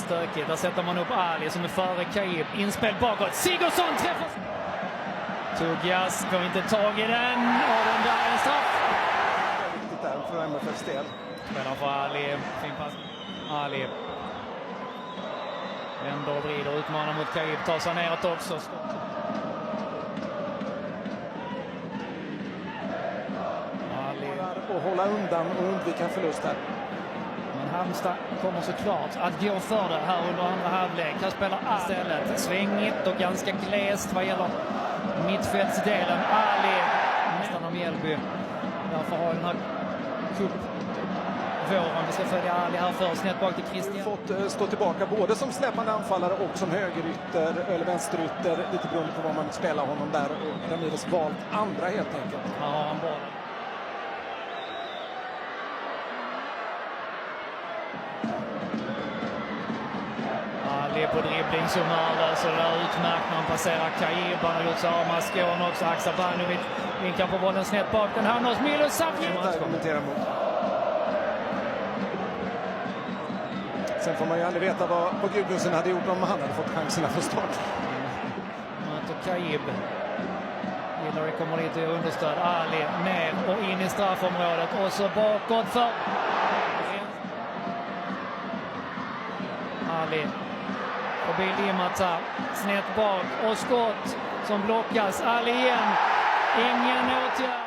stökigt. Där sätter man upp Ali som är före Kaib. Inspel bakåt. Sigurdsson träffar. Tuggas får inte tag i den. Och den där är en straff. Riktigt där för MFFs del. Spelar för Ali. Fin pass. Ali. Vänder och vrider. Utmanar mot Kaib. Tar sig neråt också. Och hålla undan och undvika förlust här. Men Halmstad kommer såklart att gå för det här under andra halvlek. Här spelar istället svängigt och ganska glest vad gäller mittfältsdelen. Ali nästan om Mjällby. Därför har den här cupvåren. Vi ska följa Ali här först. Snett bak till Christian. Fått stå tillbaka både som släppande anfallare och som högerytter eller vänsterytter. Lite beroende på vad man spelar honom där. Och Ramirez valt andra helt enkelt. Här har han bollen. Ali på dribblingshumör löser det där utmärkt när han passerar Kaib. Han har gjort sig av med skån också. Haksabanovic vinkar på bollen snett bak. Den här nås Milosavljevic. Sen får man ju aldrig veta vad Gudmundsson hade gjort om han hade fått chanserna för start. Möter Kaib. Hillary kommer dit och gör understöd. Ali ner och in i straffområdet. Och så bakåt för Ali. Förbi Limata, snett bak och skott som blockas. Ali igen. Ingen åtgärd.